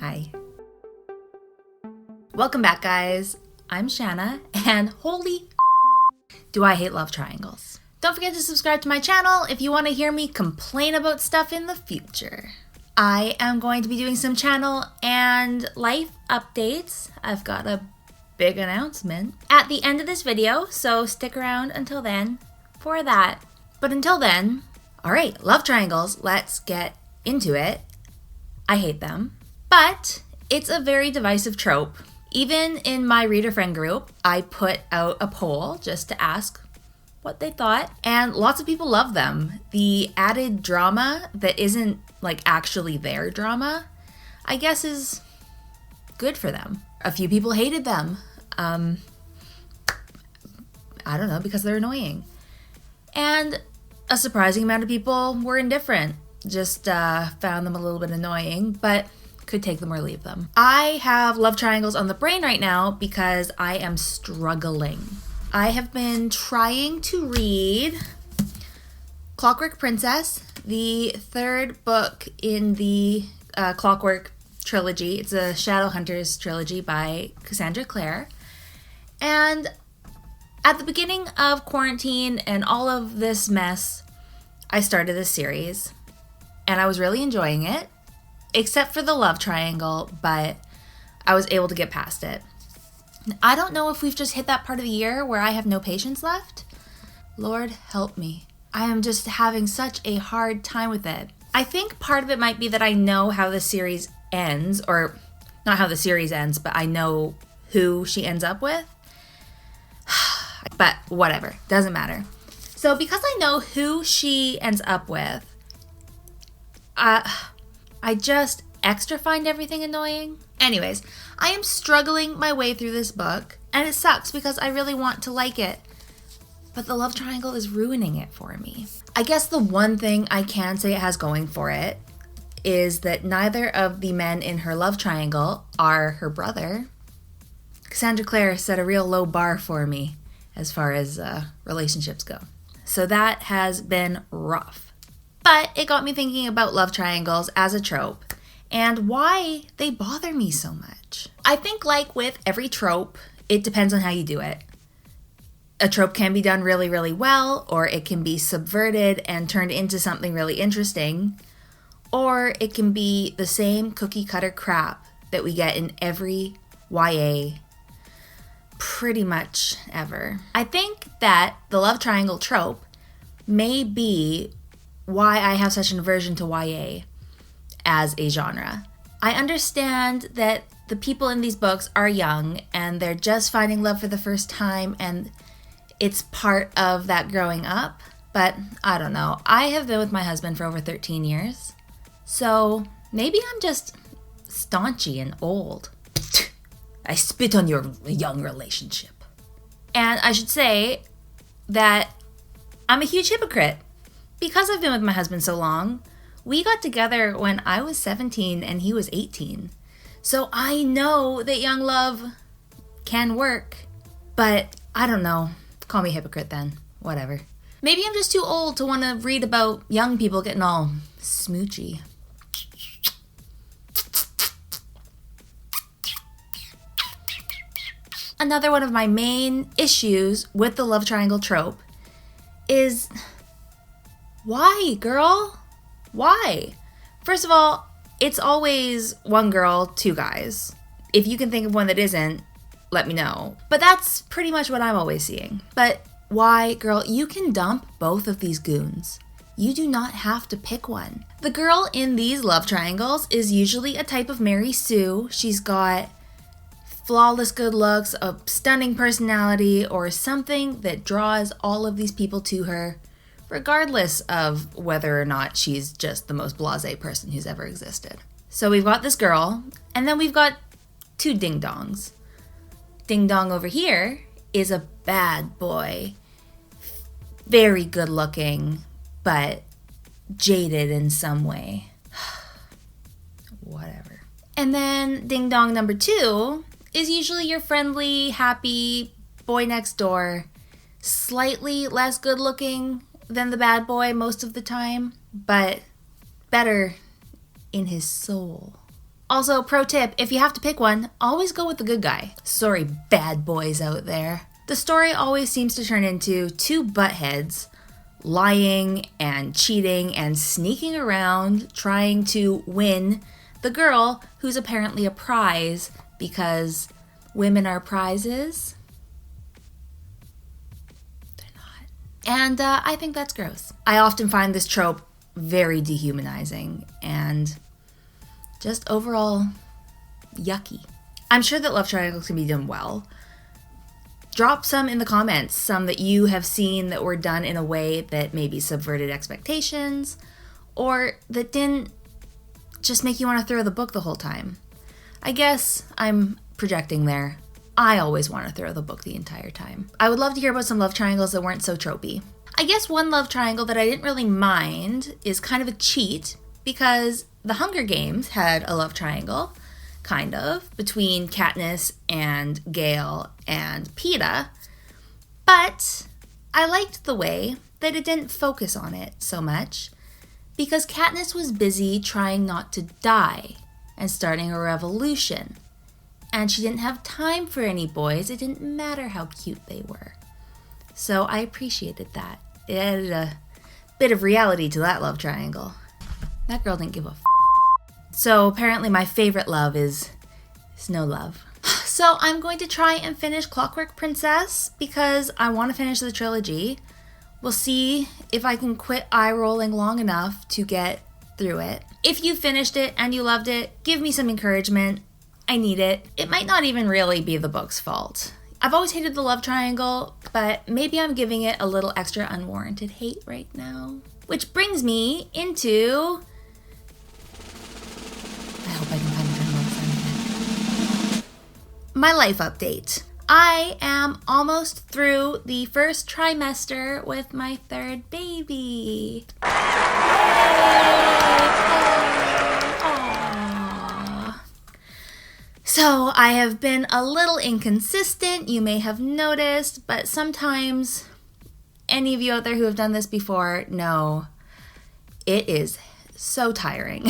Hi. Welcome back, guys. I'm Shanna, and holy do I hate love triangles. Don't forget to subscribe to my channel if you want to hear me complain about stuff in the future. I am going to be doing some channel and life updates. I've got a big announcement at the end of this video, so stick around until then for that. But until then, alright, love triangles, let's get into it. I hate them, but it's a very divisive trope. Even in my reader friend group, I put out a poll just to ask what they thought, and lots of people love them. The added drama that isn't like actually their drama, I guess, is good for them. A few people hated them. I don't know, because they're annoying. And a surprising amount of people were indifferent, just found them a little bit annoying, but could take them or leave them. I have love triangles on the brain right now because I am struggling. I have been trying to read Clockwork Princess, the third book in the Clockwork trilogy. It's a Shadowhunters trilogy by Cassandra Clare. And at the beginning of quarantine and all of this mess, I started this series, and I was really enjoying it, except for the love triangle, but I was able to get past it. I don't know if we've just hit that part of the year where I have no patience left. Lord help me. I am just having such a hard time with it. I think part of it might be that I know how the series ends, or not how the series ends, but I know who she ends up with. But whatever, doesn't matter. So because I know who she ends up with, I just extra find everything annoying. Anyways, I am struggling my way through this book, and it sucks because I really want to like it, but the love triangle is ruining it for me. I guess the one thing I can say it has going for it is that neither of the men in her love triangle are her brother. Cassandra Clare set a real low bar for me as far as relationships go. So that has been rough. But it got me thinking about love triangles as a trope and why they bother me so much. I think, like with every trope, it depends on how you do it. A trope can be done really, really well, or it can be subverted and turned into something really interesting, or it can be the same cookie cutter crap that we get in every YA pretty much ever. I think that the love triangle trope may be why I have such an aversion to YA as a genre. I understand that the people in these books are young and they're just finding love for the first time, and it's part of that growing up, but I don't know. I have been with my husband for over 13 years, so maybe I'm just staunchy and old. I spit on your young relationship. And I should say that I'm a huge hypocrite. Because I've been with my husband so long, we got together when I was 17 and he was 18. So I know that young love can work, but I don't know. Call me a hypocrite then. Whatever. Maybe I'm just too old to want to read about young people getting all smoochy. Another one of my main issues with the love triangle trope is, why, girl? Why? First of all, it's always one girl, two guys. If you can think of one that isn't, let me know. But that's pretty much what I'm always seeing. But why, girl? You can dump both of these goons. You do not have to pick one. The girl in these love triangles is usually a type of Mary Sue. She's got flawless good looks, a stunning personality, or something that draws all of these people to her, regardless of whether or not she's just the most blasé person who's ever existed. So we've got this girl, and then we've got two ding-dongs. Ding-dong over here is a bad boy. Very good looking, but jaded in some way. Whatever. And then ding-dong number two is usually your friendly, happy boy next door, slightly less good looking than the bad boy most of the time, but better in his soul. Also, pro tip, if you have to pick one, always go with the good guy. Sorry, bad boys out there. The story always seems to turn into two buttheads lying and cheating and sneaking around trying to win the girl who's apparently a prize because women are prizes. They're not. And I think that's gross. I often find this trope very dehumanizing and just overall yucky. I'm sure that love triangles can be done well. Drop some in the comments, some that you have seen that were done in a way that maybe subverted expectations or that didn't just make you want to throw the book the whole time. I guess I'm projecting there. I always want to throw the book the entire time. I would love to hear about some love triangles that weren't so tropey. I guess one love triangle that I didn't really mind is kind of a cheat because The Hunger Games had a love triangle, kind of, between Katniss and Gale and Peeta, but I liked the way that it didn't focus on it so much because Katniss was busy trying not to die and starting a revolution, and she didn't have time for any boys. It didn't matter how cute they were. So I appreciated that. It added a bit of reality to that love triangle. That girl didn't give a f***. So apparently my favorite love is no love. So I'm going to try and finish Clockwork Princess because I want to finish the trilogy. We'll see if I can quit eye rolling long enough to get through it. If you finished it and you loved it, give me some encouragement. I need it. It might not even really be the book's fault. I've always hated the love triangle, but maybe I'm giving it a little extra unwarranted hate right now. Which brings me into... I hope I can find the time again. My life update. I am almost through the first trimester with my third baby. So I have been a little inconsistent, you may have noticed, but sometimes any of you out there who have done this before know it is so tiring.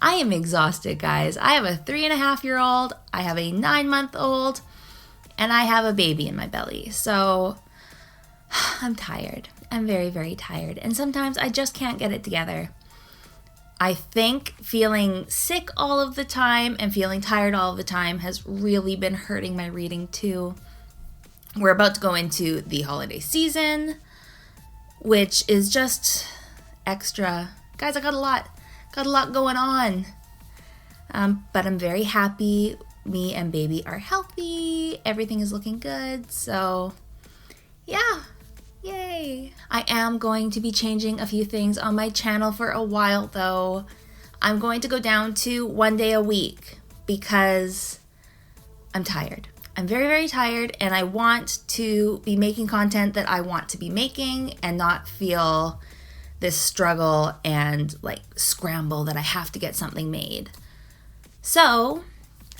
I am exhausted, guys. I have a 3.5-year-old, I have a 9-month-old, and I have a baby in my belly. So I'm tired. I'm very, very tired. And sometimes I just can't get it together. I think feeling sick all of the time and feeling tired all of the time has really been hurting my reading too. We're about to go into the holiday season, which is just extra. Guys, I got a lot going on. But I'm very happy. Me and baby are healthy. Everything is looking good. So yeah. Yay! I am going to be changing a few things on my channel for a while though. I'm going to go down to 1 day a week because I'm tired. I'm very, very tired and I want to be making content that I want to be making and not feel this struggle and like scramble that I have to get something made. So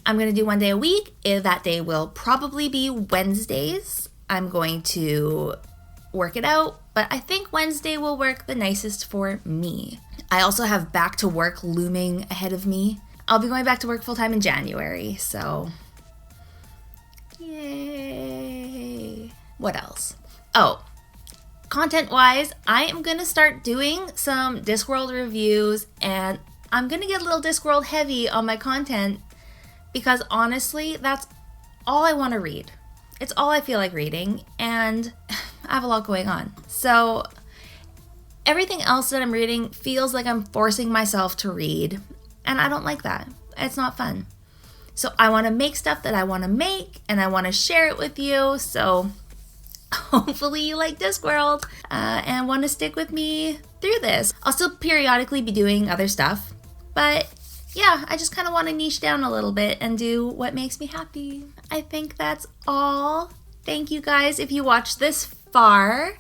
I'm going to do 1 day a week. That day will probably be Wednesdays. I'm going to work it out, but I think Wednesday will work the nicest for me. I also have back to work looming ahead of me. I'll be going back to work full-time in January, so yay. What else? Oh, content-wise, I am gonna start doing some Discworld reviews, and I'm gonna get a little Discworld heavy on my content because honestly, that's all I want to read. It's all I feel like reading, and I have a lot going on. So everything else that I'm reading feels like I'm forcing myself to read, and I don't like that. It's not fun. So I want to make stuff that I want to make, and I want to share it with you. So hopefully you like Discworld and want to stick with me through this. I'll still periodically be doing other stuff, but yeah, I just kind of want to niche down a little bit and do what makes me happy. I think that's all. Thank you guys if you watched this far.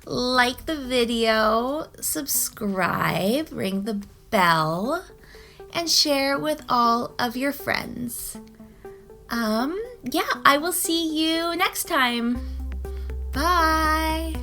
Like the video, subscribe, ring the bell, and share with all of your friends. Yeah, I will see you next time. Bye.